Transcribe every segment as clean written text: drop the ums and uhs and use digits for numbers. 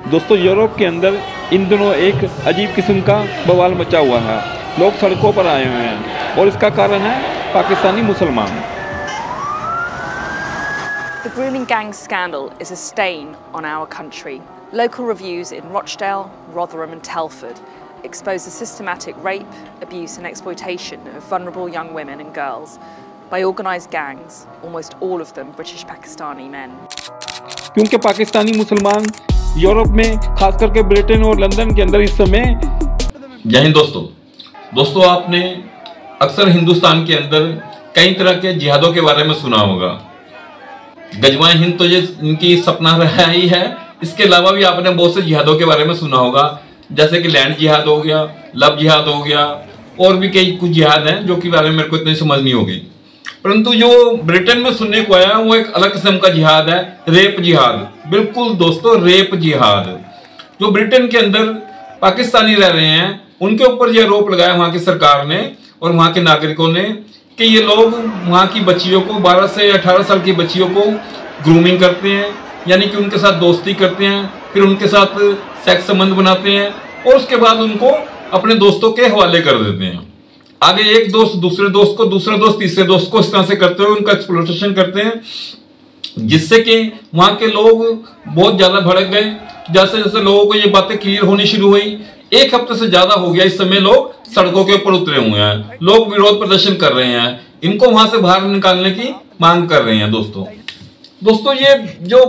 दोस्तों यूरोप के अंदर इन दिनों एक अजीब किस्म का बवाल मचा हुआ है। लोग सड़कों पर आए हुए हैं और इसका कारण है पाकिस्तानी मुसलमान। The grooming gang scandal is a stain on our country. Local reviews in Rochdale, Rotherham and Telford expose the systematic rape, abuse and exploitation of vulnerable young women and girls by organised gangs, almost all of them British Pakistani men. क्योंकि पाकिस्तानी मुसलमान Europe में खास करके Britain और London के अंदर इस समय। जय हिंद दोस्तों, आपने अक्सर हिंदुस्तान के अंदर कई तरह के जिहादों के बारे में सुना होगा। गजवाए हिंद तो ये इनकी सपना रहा ही है। इसके अलावा भी आपने बहुत से जिहादों के बारे में सुना होगा, जैसे कि लैंड जिहाद हो गया, लव जिहाद हो गया, और भी कई कुछ जिहाद हैं जो कि बारे में मेरे को इतनी समझ नहीं होगी। परंतु जो ब्रिटेन में सुनने को आया वो एक अलग किस्म का जिहाद है, रेप जिहाद। बिल्कुल दोस्तों, रेप जिहाद। जो ब्रिटेन के अंदर पाकिस्तानी रह रहे हैं उनके ऊपर यह आरोप लगाया वहां की सरकार ने और वहां के नागरिकों ने कि ये लोग वहां की बच्चियों को, 12 से 18 साल की बच्चियों को ग्रूमिंग करते हैं, यानी कि उनके साथ दोस्ती करते हैं, फिर उनके साथ सेक्स संबंध बनाते हैं और उसके बाद उनको अपने दोस्तों के हवाले कर देते हैं। आगे एक दोस्त दूसरे दोस्त को, दूसरा दोस्त तीसरे दोस्त को, इस तरह से करते हुए उनका एक्सप्लॉयटेशन करते हैं, जिससे कि वहां के लोग बहुत ज्यादा भड़क गए। जैसे जैसे लोगों को ये बातें क्लियर होनी शुरू हुई, एक हफ्ते से ज्यादा हो गया इस समय लोग सड़कों के ऊपर उतरे हुए हैं। लोग विरोध प्रदर्शन कर रहे हैं, इनको वहां से बाहर निकालने की मांग कर रहे हैं। दोस्तों ये जो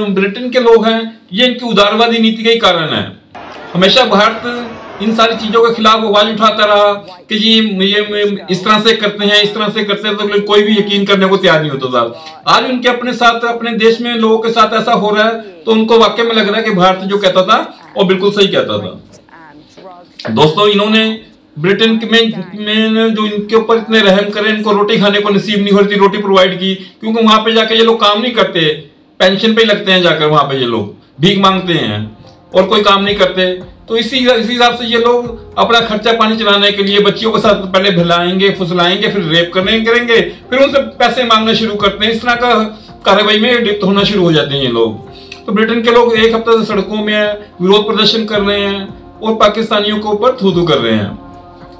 ब्रिटेन के लोग हैं, ये इनकी उदारवादी नीति का ही कारण है। हमेशा भारत इन सारी चीजों के खिलाफ आवाज उठाता रहा कि जी ये इस तरह से करते हैं, इस तरह से करते हैं, तो कोई भी यकीन करने को तैयार नहीं होता था। आज उनके अपने साथ, अपने देश में लोगों के साथ ऐसा हो रहा है तो उनको वाकई में लग रहा है कि भारत जो कहता था वो बिल्कुल सही कहता था। दोस्तों इन्होंने ब्रिटेन में जो इनके ऊपर इतने रहम करे, इनको रोटी खाने को नसीब नहीं हो रही थी, रोटी प्रोवाइड की, क्योंकि वहां पे जाके ये लोग काम नहीं करते, पेंशन पे लगते हैं, जाकर वहां पे ये लोग भीख मांगते हैं और कोई काम नहीं करते। तो इसी हिसाब से ये लोग अपना खर्चा पानी चलाने के लिए बच्चियों के साथ पहले भुलाएंगे, फुसलाएंगे, फिर रेप करेंगे, फिर उनसे पैसे मांगना शुरू करते हैं। इस तरह का कार्रवाई में लिप्त होना शुरू हो जाते हैं ये लोग। तो ब्रिटेन के लोग एक हफ्ते से सड़कों में विरोध प्रदर्शन कर रहे हैं और पाकिस्तानियों के ऊपर थू कर रहे हैं।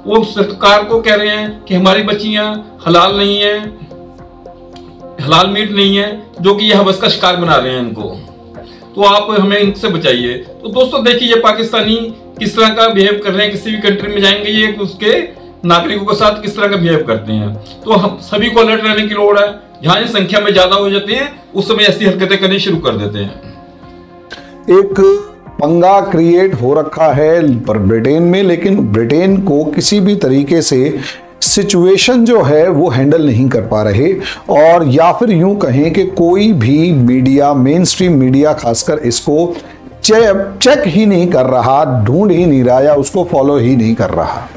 वो सरकार को कह रहे हैं कि हमारी बच्चियां हलाल नहीं है, हलाल मीट नहीं है, जो कि ये हवस का शिकार बना रहे हैं इनको, तो आप हमें इनसे बचाइए। तो दोस्तों देखिए ये पाकिस्तानी किस तरह का बिहेव कर रहे हैं। किसी भी कंट्री में जाएंगे ये उसके नागरिकों के साथ किस तरह का बिहेव करते हैं। तो हम सभी को अलर्ट रहने की लोड़ है। जहां ये संख्या में ज्यादा हो जाते हैं उस समय ऐसी हरकतें करनी शुरू कर देते हैं। एक पंगा क्रिएट हो रखा है पर ब्रिटेन में, लेकिन ब्रिटेन को किसी भी तरीके से सिचुएशन जो है वो हैंडल नहीं कर पा रहे, और या फिर यूं कहें कि कोई भी मीडिया, मेन स्ट्रीम मीडिया खासकर, इसको चेक ही नहीं कर रहा, ढूंढ ही नहीं रहा या उसको फॉलो ही नहीं कर रहा।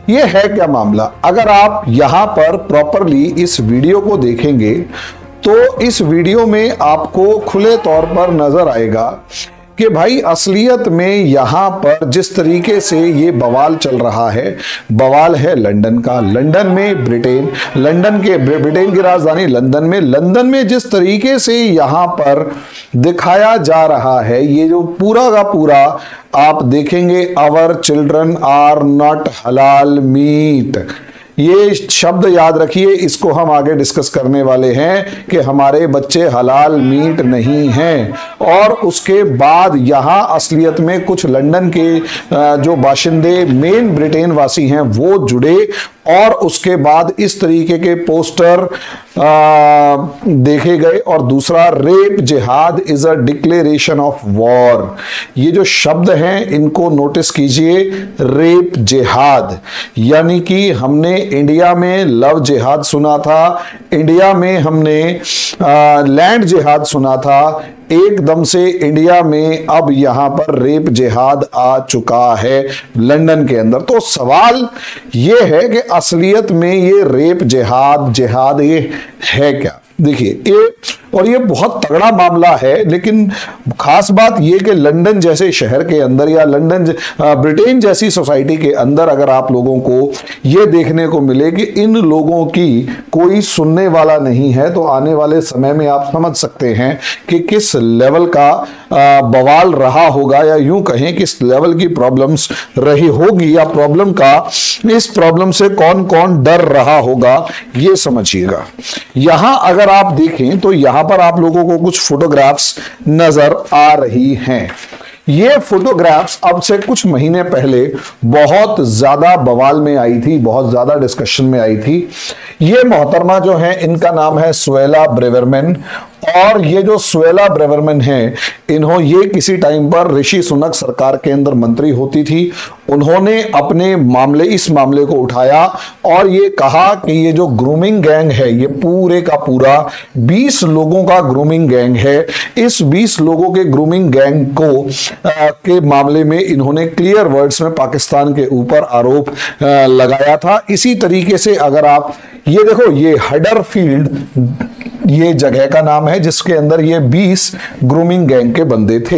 ये है क्या मामला? अगर आप यहां पर प्रॉपरली इस वीडियो को देखेंगे तो इस वीडियो में आपको खुले तौर पर नजर आएगा कि भाई असलियत में यहां पर जिस तरीके से ये बवाल चल रहा है, बवाल है लंदन का। लंदन में ब्रिटेन की राजधानी लंदन में जिस तरीके से यहां पर दिखाया जा रहा है, ये जो पूरा का पूरा आप देखेंगे, आवर चिल्ड्रन आर नॉट हलाल मीट, ये शब्द याद रखिए, इसको हम आगे डिस्कस करने वाले हैं कि हमारे बच्चे हलाल मीट नहीं हैं। और उसके बाद यहाँ असलियत में कुछ लंदन के जो बाशिंदे, मेन ब्रिटेन वासी हैं, वो जुड़े और उसके बाद इस तरीके के पोस्टर देखे गए। और दूसरा, रेप जिहाद is a declaration of war. ये जो शब्द हैं इनको नोटिस कीजिए, रेप जिहाद, यानी कि हमने इंडिया में लव जिहाद सुना था, इंडिया में हमने लैंड जिहाद सुना था, एकदम से इंडिया में अब यहां पर रेप जिहाद आ चुका है लंदन के अंदर। तो सवाल ये है कि असलियत में ये रेप जिहाद ये है क्या? देखिए ये बहुत तगड़ा मामला है, लेकिन खास बात यह कि लंदन जैसे शहर के अंदर या ब्रिटेन जैसी सोसाइटी के अंदर अगर आप लोगों को यह देखने को मिले कि इन लोगों की कोई सुनने वाला नहीं है, तो आने वाले समय में आप समझ सकते हैं कि किस लेवल का बवाल रहा होगा, या यूं कहें किस लेवल की प्रॉब्लम्स रही होगी, या इस प्रॉब्लम से कौन कौन डर रहा होगा, ये समझिएगा। यहां अगर आप देखें तो यहां पर आप लोगों को कुछ फोटोग्राफ्स नजर आ रही हैं। ये फोटोग्राफ्स अब से कुछ महीने पहले बहुत ज्यादा बवाल में आई थी, बहुत ज्यादा डिस्कशन में आई थी। ये मोहतरमा जो है, इनका नाम है सुएला ब्रेवरमैन, और ये जो सुएला ब्रेवरमैन है, ये किसी टाइम पर ऋषि सुनक सरकार के अंदर मंत्री होती थी। उन्होंने इस मामले को उठाया और ये कहा कि ये जो ग्रूमिंग गैंग है, ये पूरे का पूरा 20 लोगों का ग्रूमिंग गैंग है। इस 20 लोगों के ग्रूमिंग गैंग के मामले में इन्होंने क्लियर वर्ड्स में पाकिस्तान के ऊपर आरोप लगाया था। इसी तरीके से अगर आप ये देखो, ये हडरफील्ड ये जगह का नाम है जिसके अंदर ये 20 ग्रूमिंग गैंग के बंदे थे।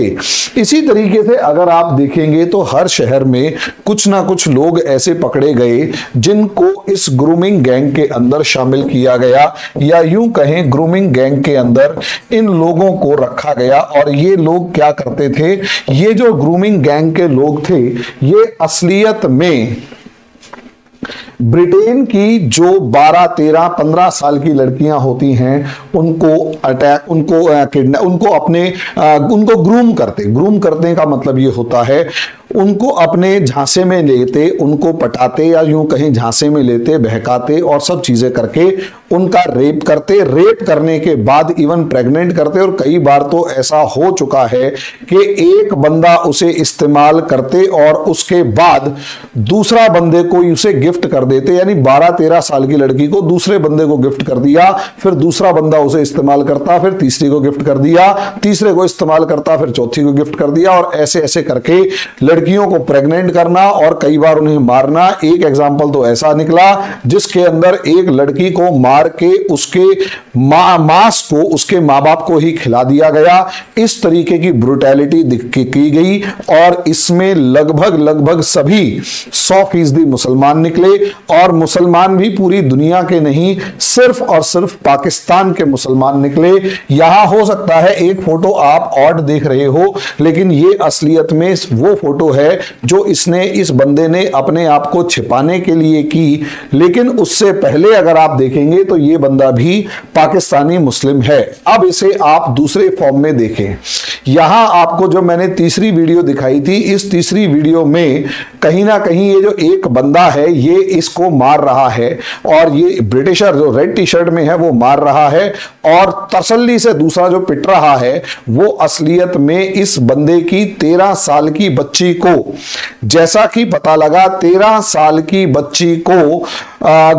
इसी तरीके से अगर आप देखेंगे तो हर शहर में कुछ ना कुछ लोग ऐसे पकड़े गए जिनको इस ग्रूमिंग गैंग के अंदर शामिल किया गया, या यूं कहें ग्रूमिंग गैंग के अंदर इन लोगों को रखा गया। और ये लोग क्या करते थे, ये जो ग्रूमिंग गैंग के लोग थे, ये असलियत में ब्रिटेन की जो 12, 13, 15 साल की लड़कियां होती हैं, उनको ग्रूम करते का मतलब ये होता है उनको अपने झांसे में लेते, उनको पटाते, या यूं कहीं झांसे में लेते, बहकाते और सब चीजें करके उनका रेप करते। रेप करने के बाद इवन प्रेग्नेंट करते। और कई बार तो ऐसा हो चुका है कि एक बंदा उसे इस्तेमाल करते और उसके बाद दूसरा बंदे को उसे गिफ्ट कर देते, यानी 12-13 साल की लड़की को दूसरे बंदे को गिफ्ट कर दिया, फिर दूसरा बंदा उसे इस्तेमाल करता, फिर तीसरी को गिफ्ट कर दिया, तीसरे को इस्तेमाल करता, फिर चौथी को गिफ्ट कर दिया, और ऐसे ऐसे करके लड़कियों को प्रेग्नेंट करना और कई बार उन्हें मारना। एक एग्जाम्पल तो ऐसा निकला जिसके अंदर एक लड़की को मार के उसके मांस को उसके मां बाप को ही खिला दिया गया। इस तरीके की ब्रुटैलिटी की गई, और इसमें लगभग सभी 100% मुसलमान निकले। और मुसलमान भी पूरी दुनिया के नहीं, सिर्फ और सिर्फ पाकिस्तान के मुसलमान निकले। यहां हो सकता है एक फोटो आप ऑड देख रहे हो, लेकिन ये असलियत में वो फोटो है जो इसने इस बंदे ने अपने आप को छिपाने के लिए की। लेकिन उससे पहले अगर आप देखेंगे तो ये बंदा भी पाकिस्तानी मुस्लिम है। अब इसे आप दूसरे फॉर्म में देखें। यहां आपको जो मैंने तीसरी वीडियो दिखाई थी, इस तीसरी वीडियो में कहीं ना कहीं ये जो एक बंदा है ये इसको मार रहा है, और ये ब्रिटिशर जो रेड टी शर्ट में है वो मार रहा है, और तसल्ली से दूसरा जो पिट रहा है वो असलियत में इस बंदे की 13 साल की बच्ची को, जैसा कि पता लगा 13 साल की बच्ची को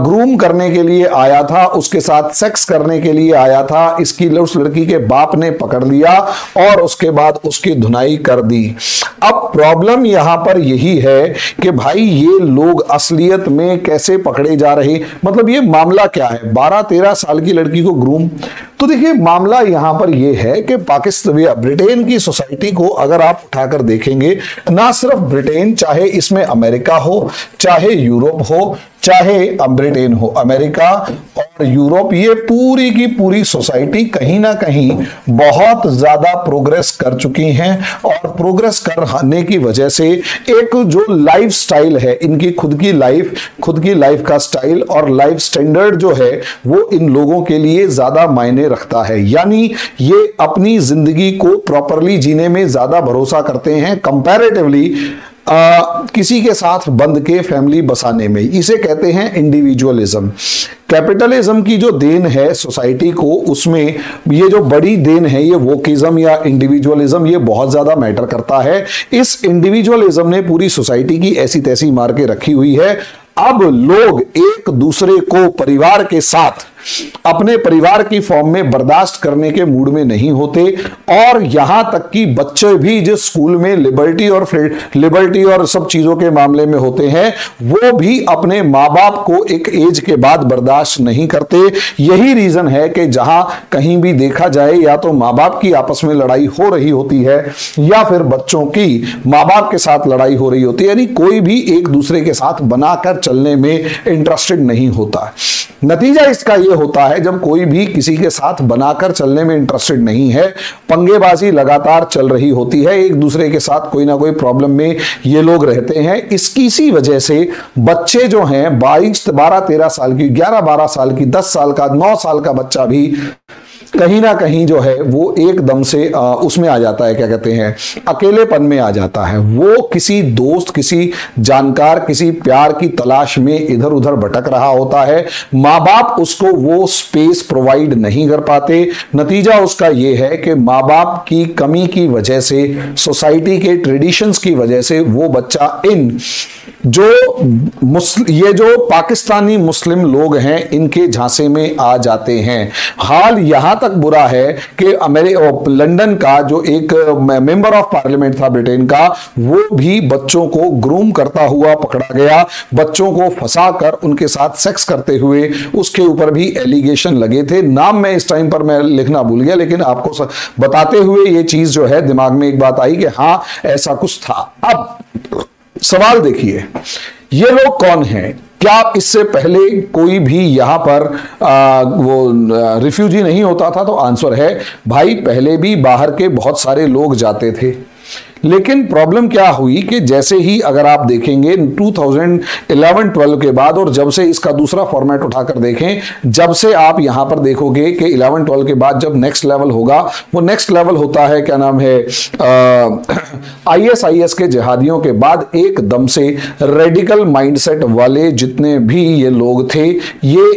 ग्रूम करने के लिए आया था, उसके साथ सेक्स करने के लिए आया था। उस लड़की के बाप ने पकड़ लिया और उसके बाद उसकी धुनाई कर दी। अब प्रॉब्लम यहां पर यही है कि भाई ये लोग असलियत में कैसे पकड़े जा रहे, मतलब ये मामला क्या है, 12-13 साल की लड़की को ग्रूम। तो देखिए मामला यहां पर यह है कि ब्रिटेन की सोसाइटी को अगर आप उठाकर देखेंगे, ना सिर्फ ब्रिटेन, चाहे इसमें अमेरिका हो, चाहे यूरोप हो, चाहे ब्रिटेन हो, अमेरिका और यूरोप, ये पूरी की पूरी सोसाइटी कहीं ना कहीं बहुत ज्यादा प्रोग्रेस कर चुकी हैं। और प्रोग्रेस करने की वजह से एक जो लाइफ स्टाइल है, इनकी खुद की लाइफ का स्टाइल और लाइफ स्टैंडर्ड जो है वो इन लोगों के लिए ज्यादा मायने रखता है। यानी ये अपनी जिंदगी को प्रॉपरली जीने में ज्यादा भरोसा करते हैं कंपैरेटिवली किसी के साथ बंध के फैमिली बसाने में। इसे कहते हैं इंडिविजुअलिज्म। कैपिटलिज्म की जो देन है सोसाइटी को, उसमें ये जो बड़ी देन है ये वोकिज्म या इंडिविजुअलिज्म, ये बहुत ज्यादा मैटर करता है। इस इंडिविजुअलिज्म ने पूरी सोसाइटी की ऐसी तैसी मार के रखी हुई है। अब लोग एक दूसरे को परिवार के साथ अपने परिवार की फॉर्म में बर्दाश्त करने के मूड में नहीं होते, और यहां तक कि बच्चे भी जिस स्कूल में लिबर्टी और सब चीजों के मामले में होते हैं, वो भी अपने मां बाप को एक एज के बाद बर्दाश्त नहीं करते। यही रीजन है कि जहां कहीं भी देखा जाए, या तो मां बाप की आपस में लड़ाई हो रही होती है, या फिर बच्चों की मां बाप के साथ लड़ाई हो रही होती है, यानी कोई भी एक दूसरे के साथ बनाकर चलने में इंटरेस्टेड नहीं होता है। नतीजा इसका यह होता है, जब कोई भी किसी के साथ बनाकर चलने में इंटरेस्टेड नहीं है, पंगेबाजी लगातार चल रही होती है, एक दूसरे के साथ कोई ना कोई प्रॉब्लम में ये लोग रहते हैं। इसी वजह से बच्चे जो हैं 12-13 साल की, 11-12 साल की, 10 साल का, 9 साल का बच्चा भी कहीं ना कहीं जो है वो एकदम से उसमें आ जाता है, क्या कहते हैं, अकेलेपन में आ जाता है। वो किसी दोस्त, किसी जानकार, किसी प्यार की तलाश में इधर उधर भटक रहा होता है। माँ बाप उसको वो स्पेस प्रोवाइड नहीं कर पाते। नतीजा उसका ये है कि माँ बाप की कमी की वजह से, सोसाइटी के ट्रेडिशंस की वजह से वो बच्चा इन ये जो पाकिस्तानी मुस्लिम लोग हैं इनके झांसे में आ जाते हैं। हाल यहां तक बुरा है कि लंदन का जो एक मेंबर ऑफ पार्लियामेंट था ब्रिटेन का, वो भी बच्चों को ग्रूम करता हुआ पकड़ा गया, बच्चों को फंसाकर उनके साथ सेक्स करते हुए उसके ऊपर भी एलिगेशन लगे थे। नाम मैं इस टाइम पर मैं लिखना भूल गया, लेकिन आपको बताते हुए ये चीज जो है दिमाग में एक बात आई कि हाँ ऐसा कुछ था। अब सवाल देखिए, ये लोग कौन हैं? क्या इससे पहले कोई भी यहां पर रिफ्यूजी नहीं होता था? तो आंसर है भाई, पहले भी बाहर के बहुत सारे लोग जाते थे, लेकिन प्रॉब्लम क्या हुई कि जैसे ही अगर आप देखेंगे 2011-12 के बाद, और जब से इसका दूसरा फॉर्मेट उठाकर देखें, जब से आप यहां पर देखोगे कि 11-12 के बाद जब नेक्स्ट लेवल होगा, वो नेक्स्ट लेवल होता है, क्या नाम है, ISIS के जिहादियों के बाद एकदम से रेडिकल माइंडसेट वाले जितने भी ये लोग थे, ये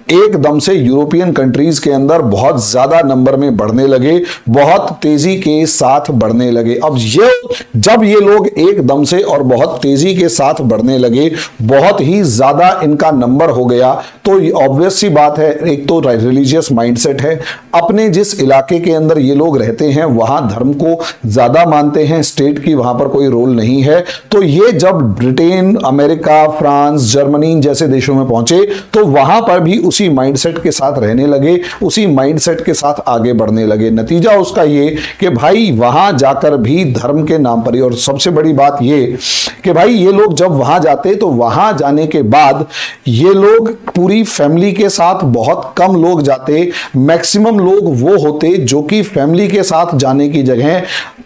एकदम से यूरोपियन कंट्रीज के अंदर बहुत ज्यादा नंबर में बढ़ने लगे, बहुत तेजी के साथ बढ़ने लगे। अब जब ये लोग एकदम से और बहुत तेजी के साथ बढ़ने लगे, बहुत ही ज्यादा इनका नंबर हो गया, तो ऑब्वियस सी बात है, एक तो रिलीजियस माइंडसेट है, अपने जिस इलाके के अंदर ये लोग रहते हैं वहां धर्म को ज्यादा मानते हैं, स्टेट की वहां पर कोई रोल नहीं है। तो ये जब ब्रिटेन, अमेरिका, फ्रांस, जर्मनी जैसे देशों में पहुंचे, तो वहां पर भी उसी माइंडसेट के साथ रहने लगे, उसी माइंडसेट के साथ आगे बढ़ने लगे। नतीजा उसका ये कि भाई वहां जाकर भी धर्म के नाम पर ही, और सबसे बड़ी बात ये कि भाई ये लोग जब वहां जाते तो वहां जाने के बाद ये लोग पूरी फैमिली के साथ, बहुत कम लोग जाते, मैक्सिमम लोग वो होते जो कि फैमिली के साथ जाने की जगह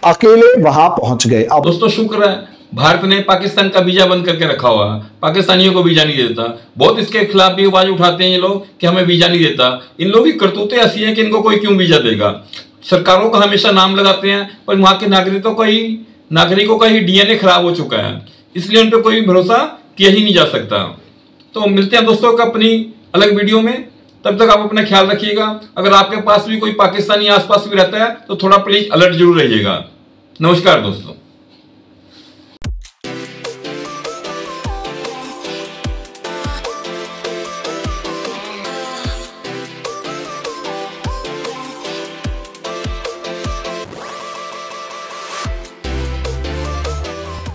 अकेले वहां पहुंच गए। अब दोस्तों शुक्र है भारत ने पाकिस्तान का वीजा बंद करके रखा हुआ है, पाकिस्तानियों को वीजा नहीं देता। बहुत इसके खिलाफ भी आवाज उठाते हैं ये लोग कि हमें वीजा नहीं देता। इन लोगों की करतूतें ऐसी हैं कि इनको कोई क्यों वीजा देगा। सरकारों का हमेशा नाम लगाते हैं, पर वहां के नागरिकों का ही DNA खराब हो चुका है, इसलिए उन पर कोई भरोसा किया ही नहीं जा सकता। तो मिलते हैं दोस्तों का अपनी अलग वीडियो में, तब तक आप अपना ख्याल रखिएगा। अगर आपके पास भी कोई पाकिस्तानी आसपास भी रहता है तो थोड़ा प्लीज अलर्ट जरूर रहिएगा। नमस्कार दोस्तों।